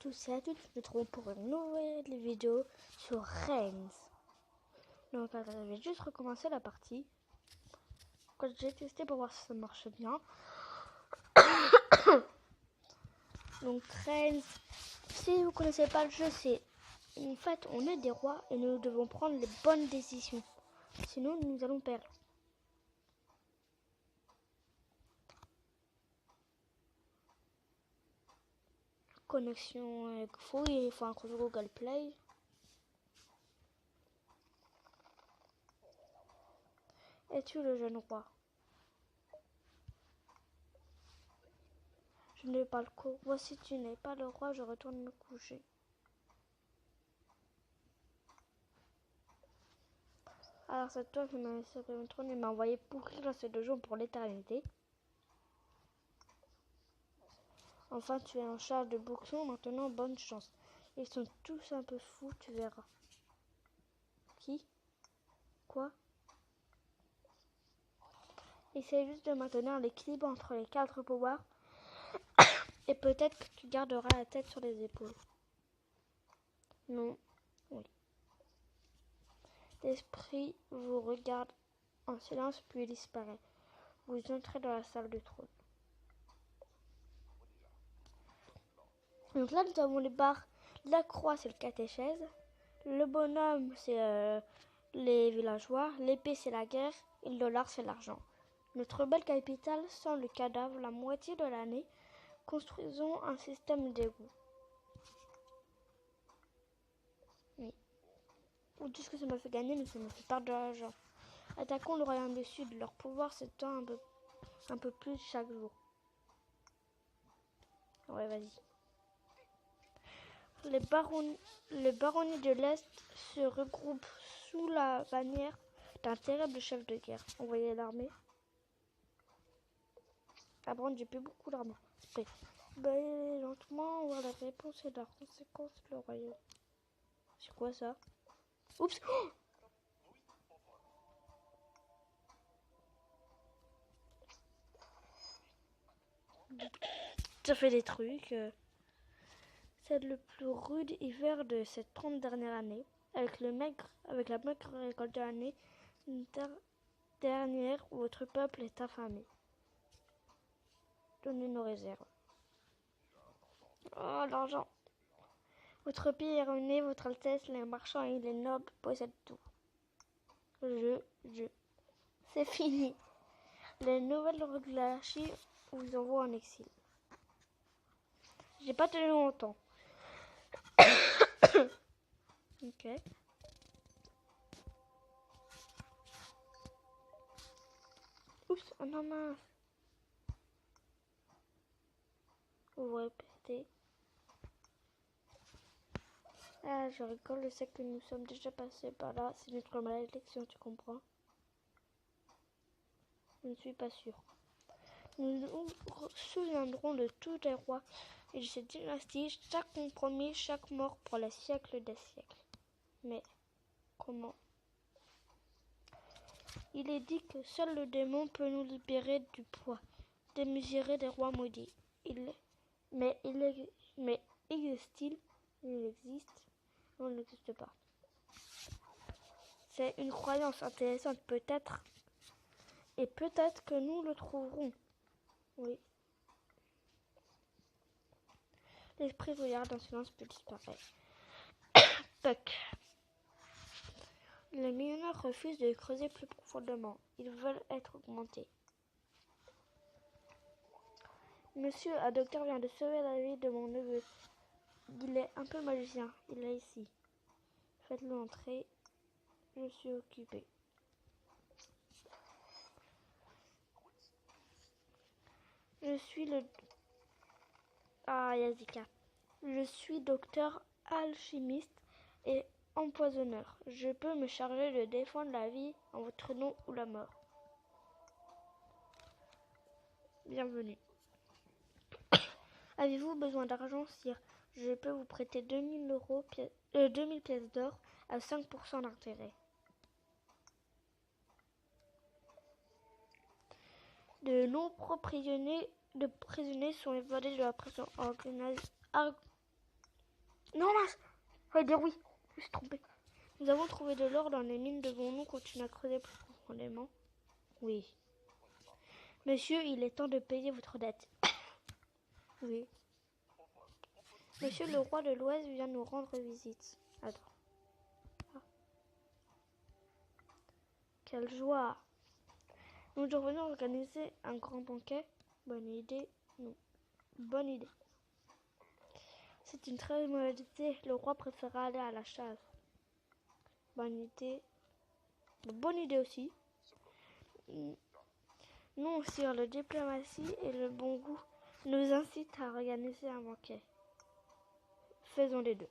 tous et à toutes, nous nous retrouvons pour une nouvelle vidéo sur Reigns. Donc je vais juste recommencer la partie. Quand j'ai testé pour voir si ça marche bien. Donc Reigns, si vous connaissez pas le jeu, c'est en fait on est des rois et nous devons prendre les bonnes décisions. Sinon nous allons perdre. Connexion avec fou, il faut un Google Play. Es-tu le jeune roi? Je n'ai pas le coup. Voici, tu n'es pas le roi, je retourne me coucher. Alors c'est toi qui m'as laissé le trône et m'a envoyé pourrir dans ces 2 jours pour l'éternité. Enfin, tu es en charge de Bouclion, maintenant bonne chance. Ils sont tous un peu fous, tu verras. Qui? Quoi? Essaye juste de maintenir l'équilibre entre les 4 pouvoirs et peut-être que tu garderas la tête sur les épaules. Non. Oui. L'esprit vous regarde en silence puis disparaît. Vous entrez dans la salle du trône. Donc là, nous avons les barres. La croix, c'est le catéchèse. Le bonhomme, c'est les villageois. L'épée, c'est la guerre. Et le dollar, c'est l'argent. Notre belle capitale sent le cadavre la moitié de l'année. Construisons un système d'égout. Oui. Ou tout ce que ça m'a fait gagner, mais ça m'a fait perdre de l'argent. Attaquons le royaume du Sud. Leur pouvoir s'étend un peu plus chaque jour. Ouais, vas-y. Les baronnies de l'Est se regroupent sous la bannière d'un terrible chef de guerre. Envoyez l'armée. Ah bon, j'ai plus beaucoup d'armée. Ben, lentement, voir la réponse et la conséquence le royaume. C'est quoi ça? Oups! Oh, ça fait des trucs. C'est le plus rude hiver de ces 30 dernières années. Avec la maigre récolte de l'année dernière où votre peuple est affamé. Donnez nos réserves. Oh, l'argent. Votre pays est ruiné, votre Altesse, les marchands et les nobles possèdent tout. C'est fini. Les nouvelles monarchies vous envoient en exil. J'ai pas tenu longtemps. Ok. Oups, oh non, mince. Vous répétez. Ah, je rigole, je sais que nous sommes déjà passés par là. C'est notre malédiction, tu comprends? Je ne suis pas sûre. Nous nous souviendrons de tous les rois et de cette dynastie, chaque compromis, chaque mort pour les siècles des siècles. Mais comment? Il est dit que seul le démon peut nous libérer du poids démesuré des rois maudits. Mais existe-t-il? Il existe. Non, il n'existe pas. C'est une croyance intéressante peut-être. Et peut-être que nous le trouverons. Oui. L'esprit regarde en silence peut disparaître. Puck. Les millionnaires refusent de creuser plus profondément. Ils veulent être augmentés. Monsieur, un docteur vient de sauver la vie de mon neveu. Il est un peu magicien. Il est ici. Faites-le entrer. Je suis occupé. Je suis le... Ah, Yazika. Je suis docteur alchimiste et empoisonneur. Je peux me charger de défendre la vie en votre nom ou la mort. Bienvenue. Avez-vous besoin d'argent, sire? Je peux vous prêter 2000 pièces d'or à 5% d'intérêt. De nombreux prisonniers sont évadés de la prison Non, mince. Je vais dire oui. Je me suis trompée. Nous avons trouvé de l'or dans les mines. Devons-nous continuer à creuser plus profondément? Oui. Monsieur, il est temps de payer votre dette. Oui. Monsieur le roi de l'Ouest vient nous rendre visite. Attends. Ah. Quelle joie. Nous devrions organiser un grand banquet. Bonne idée. Non. Bonne idée. C'est une très mauvaise idée. Le roi préférera aller à la chasse. Bonne idée. Bonne idée aussi. Non, sire, la diplomatie et le bon goût nous incitent à organiser un banquet. Faisons les deux.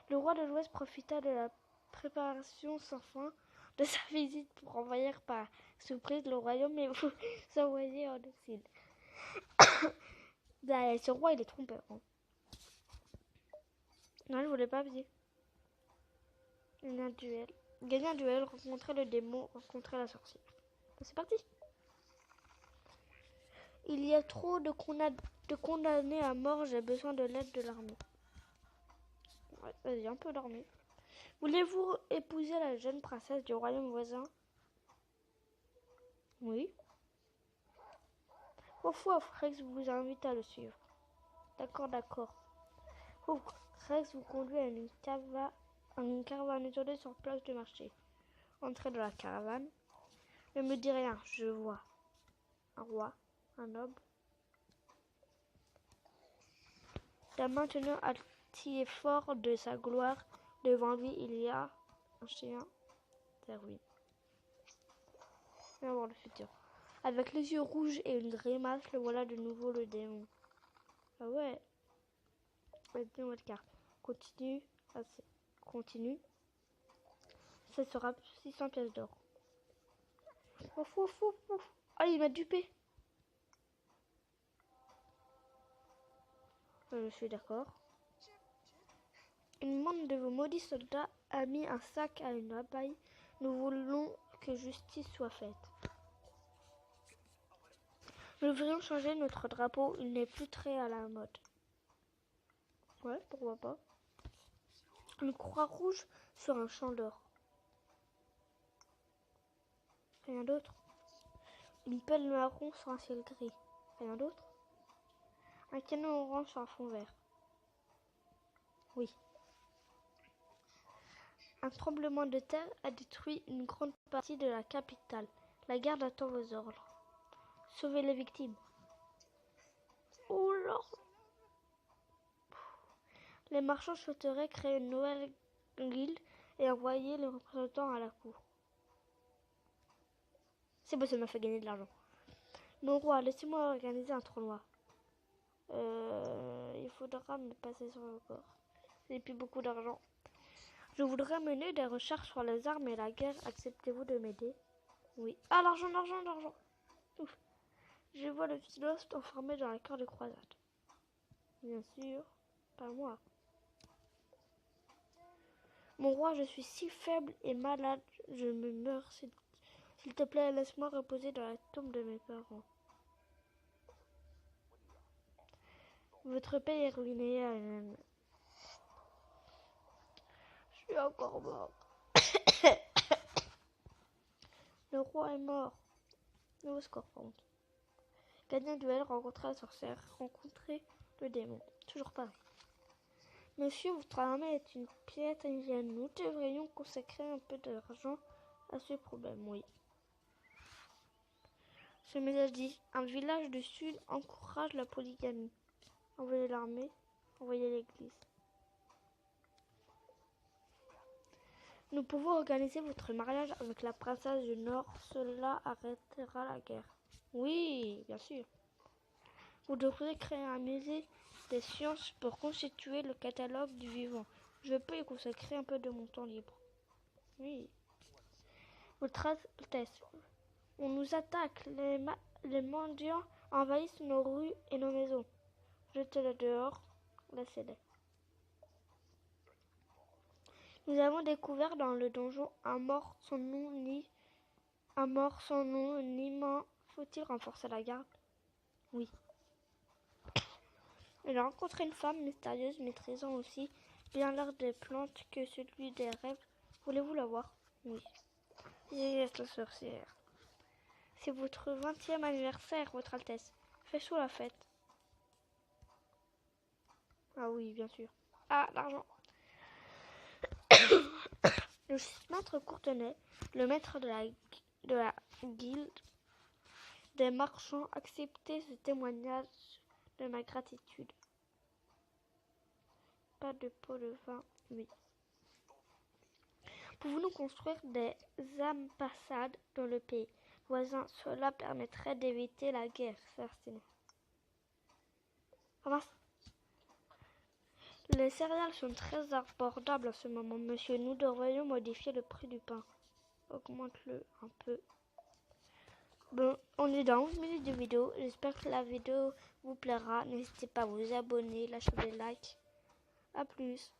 Le roi de l'Ouest profita de la préparation sans fin de sa visite pour envahir par surprise le royaume et vous envoyer en exil. Ce roi, il est trompeur. Hein. Non, je voulais pas dire. Gagner un duel. Gagner un duel, rencontrer le démon, rencontrer la sorcière. C'est parti. Il y a trop de condamnés à mort, j'ai besoin de l'aide de l'armée. Ouais, vas-y, un peu l'armée. Voulez-vous épouser la jeune princesse du royaume voisin? Oui. Ouf, Rex vous invite à le suivre. D'accord, d'accord. Ouf, Rex vous conduit à une caravane étoilée sur place de marché. Entrez dans la caravane. Ne me dis rien, je vois. Un roi, un noble. La maintenant altier fort de sa gloire, devant lui il y a un chien des ruines. On va voir le futur. Avec les yeux rouges et une grimace, le voilà de nouveau le démon. Ah ouais. Vas-y, on va le carte. Continue. Continue. Ça sera 600 pièces d'or. Ouf, ouf, ouf, ouf. Ah, il m'a dupé. Je suis d'accord. Une bande de vos maudits soldats a mis un sac à une abeille. Nous voulons que justice soit faite. Nous devrions changer notre drapeau. Il n'est plus très à la mode. Ouais, pourquoi pas. Une croix rouge sur un champ d'or. Rien d'autre. Une pelle marron sur un ciel gris. Rien d'autre. Un canon orange sur un fond vert. Oui. Un tremblement de terre a détruit une grande partie de la capitale. La garde attend vos ordres. Sauvez les victimes. Oh là. Les marchands souhaiteraient créer une nouvelle guilde et envoyer les représentants à la cour. C'est bon, ça m'a fait gagner de l'argent. Mon roi, laissez-moi organiser un tournoi. Il faudra me passer sur le corps. J'ai plus beaucoup d'argent. Je voudrais mener des recherches sur les armes et la guerre. Acceptez-vous de m'aider? Oui. Ah, l'argent. Ouf. Je vois le philosophe enfermé dans la cœur de croisade. Bien sûr, pas moi. Mon roi, je suis si faible et malade, je me meurs. S'il te plaît, laisse-moi reposer dans la tombe de mes parents. Votre pays est ruiné, Hélène. Je suis encore mort. Le roi est mort. Nouveau score, par contre. Gagner un duel, rencontrer la sorcière, rencontrer le démon. Toujours pareil. Monsieur, votre armée est une pièce indienne. Nous devrions consacrer un peu d'argent à ce problème, oui. Ce message dit, un village du sud encourage la polygamie. Envoyez l'armée, envoyez l'église. Nous pouvons organiser votre mariage avec la princesse du Nord. Cela arrêtera la guerre. Oui, bien sûr. Vous devriez créer un musée des sciences pour constituer le catalogue du vivant. Je peux y consacrer un peu de mon temps libre. Oui. Votre Altesse, on nous attaque. Les mendiants envahissent nos rues et nos maisons. Jetez-les dehors. Laissez-les. Nous avons découvert dans le donjon un mort sans nom ni main. Faut-il renforcer la garde? Oui. Il a rencontré une femme mystérieuse maîtrisant aussi bien l'art des plantes que celui des rêves. Voulez-vous la voir? Oui. Yes, la sorcière. C'est votre 20e anniversaire, votre Altesse. Fais-nous la fête. Ah oui, bien sûr. Ah, l'argent. Le maître Courtenay, le maître de la guilde des marchands, acceptait ce témoignage de ma gratitude. Pas de pot de vin, oui. Pouvons-nous construire des ambassades dans le pays voisin? Cela permettrait d'éviter la guerre, Cercinet. Les céréales sont très abordables en ce moment, monsieur. Nous devrions modifier le prix du pain. Augmente-le un peu. Bon, on est dans 11 minutes de vidéo. J'espère que la vidéo vous plaira. N'hésitez pas à vous abonner, lâcher des likes. A plus.